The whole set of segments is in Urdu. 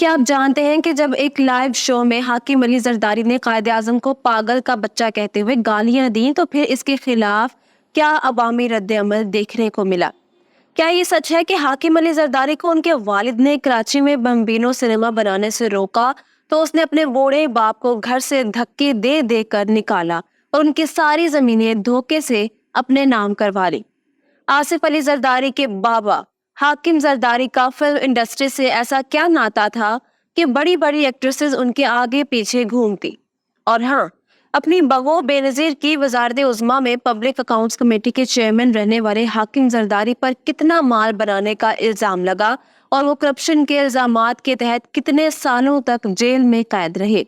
کیا آپ جانتے ہیں کہ جب ایک لائیو شو میں حاکم علی زرداری نے قائد اعظم کو پاگل کا بچہ کہتے ہوئے گالیاں دیں تو پھر اس کے خلاف کیا عوامی رد عمل دیکھنے کو ملا؟ کیا یہ سچ ہے کہ حاکم علی زرداری کو ان کے والد نے کراچی میں بمبینو سنیما بنانے سے روکا تو اس نے اپنے بوڑھے باپ کو گھر سے دھکے دے دے کر نکالا اور ان کی ساری زمینیں دھوکے سے اپنے نام کروا لی؟ آصف علی زرداری کے بابا حاکم زرداری کا فلم انڈسٹری سے ایسا کیا ناتا تھا کہ بڑی بڑی ایکٹریسز ان کے آگے پیچھے گھومتی؟ اور ہاں، اپنی بغو بے نظیر کی وزارت عظمیٰ میں پبلک اکاؤنٹس کمیٹی کے چیئرمین رہنے والے حاکم زرداری پر کتنا مال بنانے کا الزام لگا اور وہ کرپشن کے الزامات کے تحت کتنے سالوں تک جیل میں قید رہے؟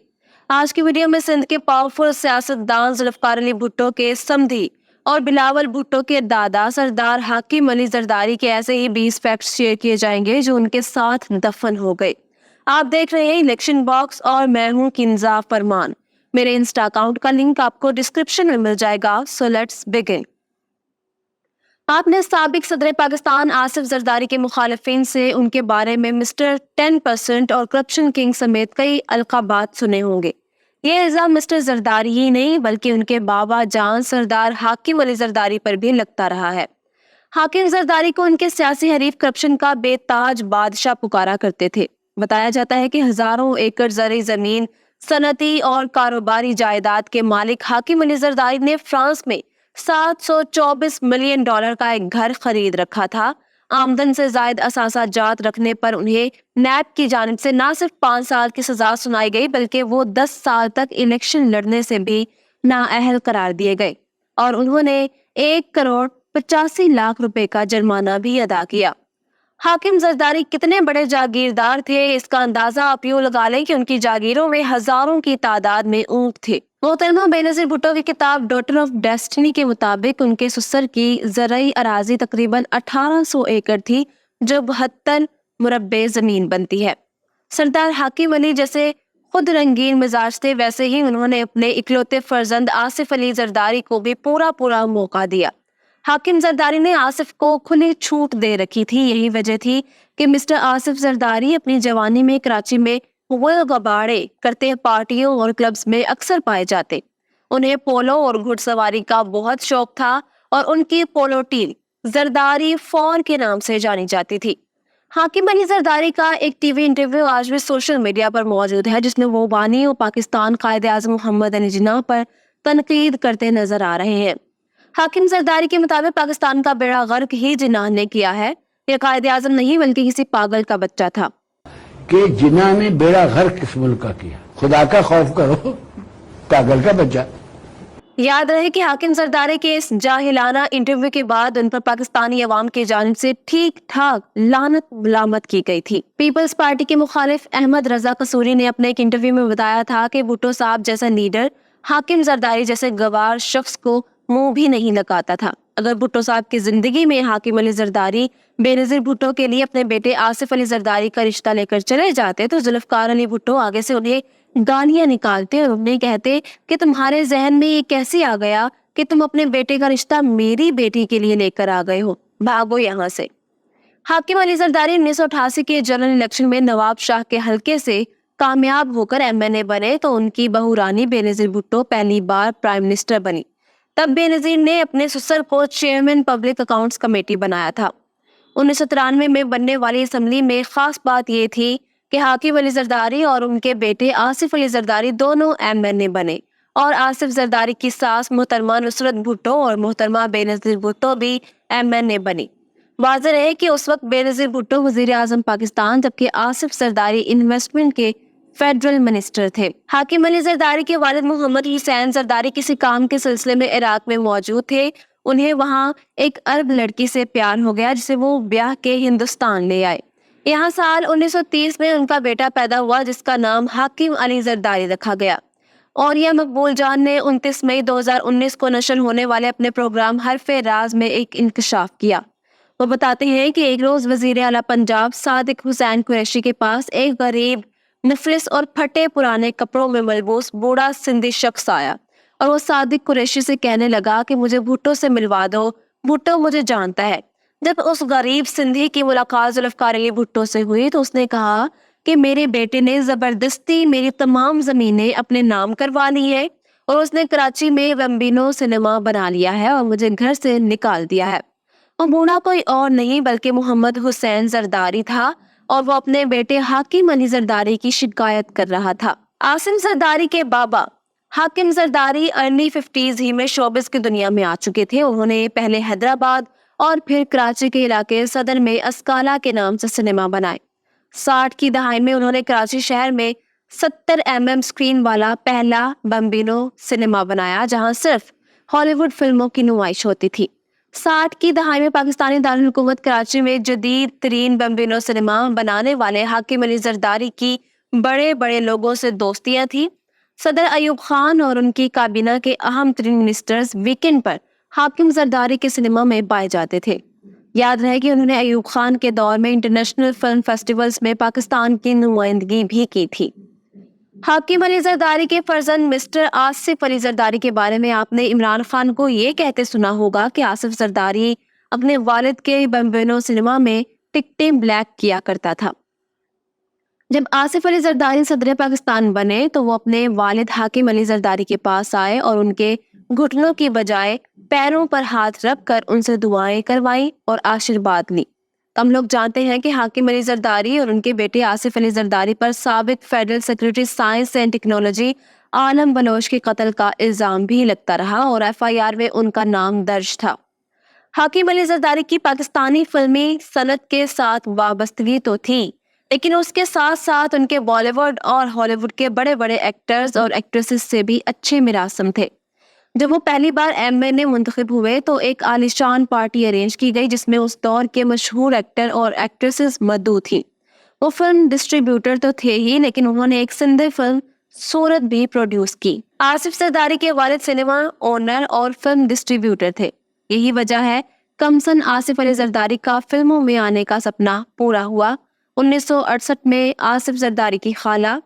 آج کی ویڈیو میں سندھ کے پاورفل سیاستدان ذوالفقار علی بھٹو کے سمدھی اور بلاول بھٹو کے دادا سردار حاکم علی زرداری کے ایسے ہی 20 فیکٹس شیئر کیے جائیں گے جو ان کے ساتھ دفن ہو گئے۔ آپ دیکھ رہے ہیں الیکشن باکس اور میں ہوں کنزا فرمان۔ میرے انسٹا اکاؤنٹ کا لنک آپ کو ڈسکرپشن میں مل جائے گا، سو لیٹس بگن۔ آپ نے سابق صدر پاکستان آصف زرداری کے مخالفین سے ان کے بارے میں مسٹر 10% اور کرپشن کنگ سمیت کئی القابات سنے ہوں گے۔ یہ الزام مسٹر زرداری ہی نہیں بلکہ ان کے بابا جان سردار حاکم علی زرداری پر بھی لگتا رہا ہے۔ حاکم زرداری کو ان کے سیاسی حریف کرپشن کا بے تاج بادشاہ پکارا کرتے تھے۔ بتایا جاتا ہے کہ ہزاروں ایکڑ زرعی زمین، صنعتی اور کاروباری جائیداد کے مالک حاکم علی زرداری نے فرانس میں $724 ملین کا ایک گھر خرید رکھا تھا۔ آمدن سے زائد اثاثہ جات رکھنے پر انہیں نیب کی جانب سے نہ صرف 5 سال کی سزا سنائی گئی بلکہ وہ 10 سال تک الیکشن لڑنے سے بھی نااہل قرار دیے گئے اور انہوں نے 1,85 کروڑ روپے کا جرمانہ بھی ادا کیا۔ حاکم زرداری کتنے بڑے جاگیردار تھے، اس کا اندازہ آپ یوں لگا لیں کہ ان کی جاگیروں میں ہزاروں کی تعداد میں اونٹ تھے۔ محترمہ بے نظیر بھٹو کی کتاب ڈاٹر آف ڈیسٹنی کے مطابق ان کے سسر کی زرعی اراضی تقریباً 1800 ایکڑ تھی جو 72 مربع زمین بنتی ہے۔ سردار حاکم علی جیسے خود رنگین مزاج تھے، ویسے ہی انہوں نے اپنے اکلوتے فرزند آصف علی زرداری کو بھی پورا موقع دیا۔ حاکم زرداری نے آصف کو کھلی چھوٹ دے رکھی تھی۔ یہی وجہ تھی کہ مسٹر آصف زرداری اپنی جوانی میں کراچی میں غل غباڑے کرتے پارٹیوں اور کلبز میں اکثر پائے جاتے۔ انہیں پولو اور گھڑ سواری کا بہت شوق تھا اور ان کی پولو ٹیم زرداری فور کے نام سے جانی جاتی تھی۔ حاکم علی زرداری کا ایک ٹی وی انٹرویو آج بھی سوشل میڈیا پر موجود ہے جس میں وہ بانی و پاکستان قائد اعظم محمد علی جناح پر تنقید کرتے نظر آ رہے ہیں۔ حاکم زرداری کے مطابق پاکستان کا بیڑا غرق ہی جناح نے کیا ہے، یہ قائد اعظم نہیں بلکہ کسی پاگل کا بچہ تھا۔ کہ جناح نے بیڑا غرق اس ملک کا کیا، خدا کا خوف کرو، پاگل کا بچہ۔ یاد رہے کہ حاکم زرداری کے اس جاہلانہ انٹرویو کے بعد ان پر پاکستانی عوام کی جانب سے ٹھیک ٹھاک لعنت ملامت کی گئی تھی۔ پیپلز پارٹی کے مخالف احمد رضا قصوری نے اپنے ایک انٹرویو میں بتایا تھا کہ بھٹو صاحب جیسا لیڈر حاکم زرداری جیسے گوار شخص کو منہ بھی نہیں لگاتا تھا۔ اگر بھٹو صاحب کی زندگی میں حاکم علی زرداری بے نظیر بھٹو کے لیے اپنے بیٹے آصف علی زرداری کا رشتہ لے کر چلے جاتے تو ذوالفقار علی بھٹو آگے سے انہیں گالیاں نکالتے اور انہیں کہتے کہ تمہارے ذہن میں یہ کیسے آ گیا کہ تم اپنے بیٹے کا رشتہ میری بیٹی کے لیے لے کر آ گئے ہو، بھاگو یہاں سے۔ حاکم علی زرداری 1988 کے جنرل الیکشن میں نواب شاہ کے حلقے سے کامیاب ہو کر MNA بنے تو ان کی بہو رانی بے نظیر بھٹو پہلی بار پرائم منسٹر بنی۔ تب بے نظیر نے اپنے سسر کو چیئرمین پبلک اکاؤنٹس کمیٹی بنایا تھا۔ 1993 میں بننے والی اسمبلی میں خاص بات یہ تھی کہ حاکم علی زرداری اور ان کے بیٹے آصف علی زرداری دونوں MNA بنے اور آصف زرداری کی ساس محترمہ نصرت بھٹو اور محترمہ بے نظیر بھٹو بھی MNA بنی۔ واضح رہے کہ اس وقت بے نظیر بھٹو وزیر اعظم پاکستان جبکہ آصف زرداری انویسٹمنٹ کے فیڈرل منسٹر تھے۔ حاکم علی زرداری کے والد محمد حسین زرداری کسی کام کے سلسلے میں عراق میں موجود تھے۔ انہیں وہاں ایک عرب لڑکی سے پیار ہو گیا جسے وہ بیاہ کے ہندوستان لے آئے۔ یہاں سال 1930 میں ان کا بیٹا پیدا ہوا جس کا نام حاکم علی زرداری رکھا گیا۔ اور یہ مقبول جان نے 29 مئی 2019 کو نشر ہونے والے اپنے پروگرام حرف راز میں ایک انکشاف کیا۔ وہ بتاتے ہیں کہ ایک روز وزیر اعلیٰ پنجاب صادق حسین قریشی کے پاس ایک غریب، مفلس اور پھٹے پرانے کپڑوں میں ملبوس بوڑھا سندھی شخص آیا اور وہ صادق قریشی سے کہنے لگا کہ مجھے بھٹو سے ملوا دو، بھٹو مجھے جانتا ہے۔ جب اس غریب سندھی کی ملاقات ذوالفقار علی بھٹو سے ہوئی تو اس نے کہا کہ میرے بیٹے نے زبردستی میری تمام زمینیں اپنے نام کروا لی ہے اور اس نے کراچی میں بمبینو سنیما بنا لیا ہے اور مجھے گھر سے نکال دیا ہے۔ اور بوڑھا کوئی اور نہیں بلکہ محمد حسین زرداری تھا اور وہ اپنے بیٹے حاکم علی زرداری کی شکایت کر رہا تھا۔ عاصم زرداری کے بابا حاکم زرداری ارلی 50s ہی میں شوبز کی دنیا میں آ چکے تھے۔ انہوں نے پہلے حیدرآباد اور پھر کراچی کے علاقے صدر میں اسکالا کے نام سے سنیما بنائے۔ 60 کی دہائی میں انہوں نے کراچی شہر میں 70 سکرین والا پہلا بمبینو سنیما بنایا جہاں صرف ہالی ووڈ فلموں کی نمائش ہوتی تھی۔ 60 کی دہائی میں پاکستانی دارالحکومت کراچی میں جدید ترین بمبینو سنیما بنانے والے حاکم علی زرداری کی بڑے بڑے لوگوں سے دوستیاں تھیں۔ صدر ایوب خان اور ان کی کابینہ کے اہم ترین منسٹرز ویکینڈ پر حاکم زرداری کے سنیما میں پائے جاتے تھے۔ یاد رہے کہ انہوں نے ایوب خان کے دور میں انٹرنیشنل فلم فیسٹیولز میں پاکستان کی نمائندگی بھی کی تھی۔ حاکم علی زرداری کے فرزند مسٹر آصف علی زرداری کے بارے میں آپ نے عمران خان کو یہ کہتے سنا ہوگا کہ آصف زرداری اپنے والد کے بمبینو سنیما میں ٹکٹیں بلیک کیا کرتا تھا۔ جب آصف علی زرداری صدر پاکستان بنے تو وہ اپنے والد حاکم علی زرداری کے پاس آئے اور ان کے گھٹنوں کی بجائے پیروں پر ہاتھ رکھ کر ان سے دعائیں کروائیں اور آشیرواد لی۔ ہم لوگ جانتے ہیں کہ حاکم علی زرداری اور ان کے بیٹے آصف علی زرداری پر سابق federal secretary science and technology Alam Baloch کے قتل کا الزام بھی لگتا رہا اور FIR میں ان کا نام درج تھا۔ حاکم علی زرداری کی پاکستانی فلمی صنعت کے ساتھ وابستگی تو تھی، لیکن اس کے ساتھ ساتھ ان کے بالی ووڈ اور ہالی ووڈ کے بڑے بڑے ایکٹرز اور ایکٹریسز سے بھی اچھے مراسم تھے۔ جب وہ پہلی بار MA منتخب ہوئے تو ایک عالیشان پارٹی ارینج کی گئی جس میں اس دور کے مشہور ایکٹر اور ایکٹریسز مدعو تھیں۔ وہ فلم ڈسٹریبیوٹر تو تھے ہی لیکن انہوں نے ایک سندھی فلم صورت بھی پروڈیوس کی۔ آصف زرداری کے والد سنیما اونر اور فلم ڈسٹریبیوٹر تھے۔ یہی وجہ ہے کمسن آصف علی زرداری کا فلموں میں آنے کا سپنا پورا ہوا۔ 1968 میں آصف زرداری کی خالہ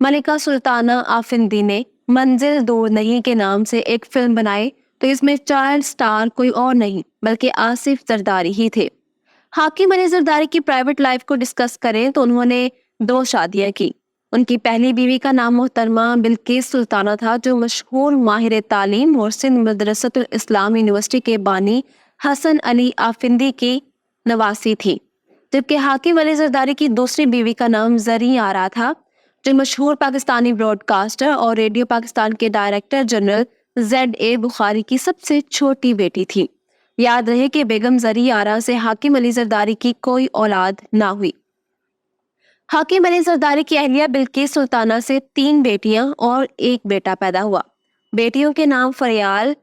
ملکہ سلطانہ آفندی نے منزل دور نہیں کے نام سے ایک فلم بنائی تو اس میں چائلڈ سٹار کوئی اور نہیں بلکہ آصف زرداری ہی تھے۔ حاکم علی زرداری کی پرائیویٹ لائف کو ڈسکس کریں تو انہوں نے 2 شادیاں کی۔ ان کی پہلی بیوی کا نام محترمہ بلقیس سلطانہ تھا جو مشہور ماہر تعلیم اور سندھ مدرسۃ الاسلام یونیورسٹی کے بانی حسن علی آفندی کی نواسی تھی، جبکہ حاکم علی زرداری کی دوسری بیوی کا نام زریں آرا تھا جو مشہور پاکستانی براڈ کاسٹر اور ریڈیو پاکستان کے ڈائریکٹر جنرل ZA بخاری کی سب سے چھوٹی بیٹی تھی۔ یاد رہے کہ بیگم زریں آرا سے حاکم علی زرداری کی کوئی اولاد نہ ہوئی۔ حاکم علی زرداری کی اہلیہ بلقیس سلطانہ سے 3 بیٹیاں اور 1 بیٹا پیدا ہوا۔ بیٹیوں کے نام فریال،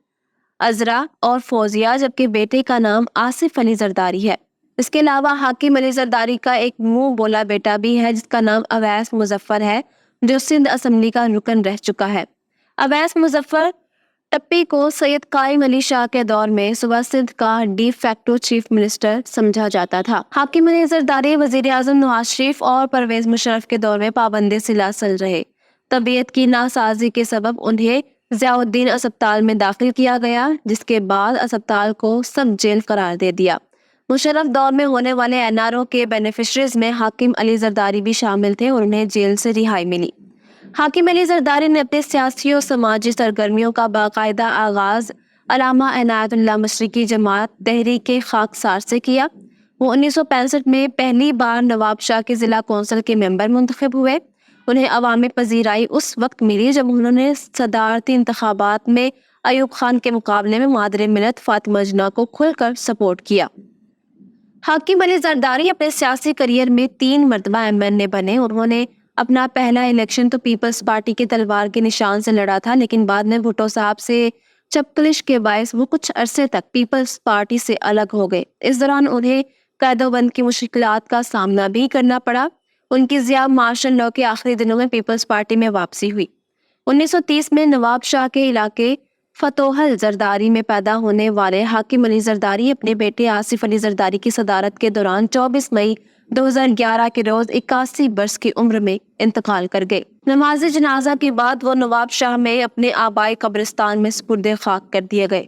عذرا اور فوزیہ جبکہ بیٹے کا نام آصف علی زرداری ہے۔ اس کے علاوہ حاکم علی زرداری کا ایک منہ بولا بیٹا بھی ہے جس کا نام اویس مظفر ہے جو سندھ اسمبلی کا رکن رہ چکا ہے۔ اویس مظفر ٹپی کو سید قائم علی شاہ کے دور میں صوبہ سندھ کا ڈی فیکٹو چیف منسٹر سمجھا جاتا تھا۔ حاکم علی زرداری وزیر اعظم نواز شریف اور پرویز مشرف کے دور میں پابند سلاسل رہے۔ طبیعت کی ناسازی کے سبب انہیں ضیاء الدین اسپتال میں داخل کیا گیا جس کے بعد اسپتال کو سب جیل قرار دے دیا۔ مشرف دور میں ہونے والے NRO کے بینیفیشریز میں حاکم علی زرداری بھی شامل تھے اور انہیں جیل سے رہائی ملی۔ حاکم علی زرداری نے اپنے سیاسی اور سماجی سرگرمیوں کا باقاعدہ آغاز علامہ عنایت اللہ مشرقی جماعت تحریک خاکسار سے کیا۔ وہ 1965 میں پہلی بار نواب شاہ کے ضلع کونسل کے ممبر منتخب ہوئے۔ انہیں عوامی پذیرائی اس وقت ملی جب انہوں نے صدارتی انتخابات میں ایوب خان کے مقابلے میں مادر ملت فاطمہ جناح کو کھل کر سپورٹ کیا۔ حاکم علی زرداری اپنے سیاسی کریئر میں 3 مرتبہ MNA بنے۔ انہوں نے اپنا پہلا الیکشن تو پیپلز پارٹی کے تلوار کے نشان سے لڑا تھا لیکن بعد میں بھٹو صاحب سے چپکلش کے باعث وہ کچھ عرصے تک پیپلز پارٹی سے الگ ہو گئے۔ اس دوران انہیں قید و بند کی مشکلات کا سامنا بھی کرنا پڑا۔ ان کی ضیاء مارشل لاء کے آخری دنوں میں پیپلز پارٹی میں واپسی ہوئی۔ 1930 میں نواب شاہ کے علاقے فتوحل زرداری میں پیدا ہونے والے حاکم علی زرداری اپنے بیٹے آصف علی زرداری کی صدارت کے دوران 24 مئی 2011 کے روز 81 برس کی عمر میں انتقال کر گئے۔ نماز جنازہ کے بعد وہ نواب شاہ میں اپنے آبائی قبرستان میں سپرد خاک کر دیے گئے۔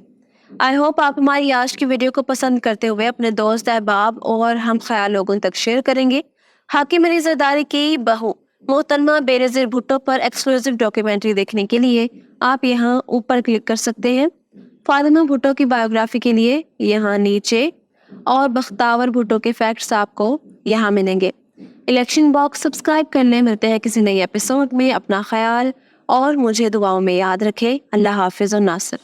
آئی ہوپ آپ ہماری آج کی ویڈیو کو پسند کرتے ہوئے اپنے دوست احباب اور ہم خیال لوگوں تک شیئر کریں گے۔ حاکم علی زرداری کی بہو محترمہ بینظیر بھٹو پر ایکسکلوسیو ڈاکیومنٹری دیکھنے کے لیے آپ یہاں اوپر کلک کر سکتے ہیں۔ فاطمہ بھٹو کی بایوگرافی کے لیے یہاں نیچے، اور بختیور بھٹو کے فیکٹس آپ کو یہاں ملیں گے۔ الیکشن باکس سبسکرائب کر لیں۔ ملتے ہیں کسی نئی ایپیسوڈ میں۔ اپنا خیال اور مجھے دعاؤں میں یاد رکھیں۔ اللہ حافظ و ناصر۔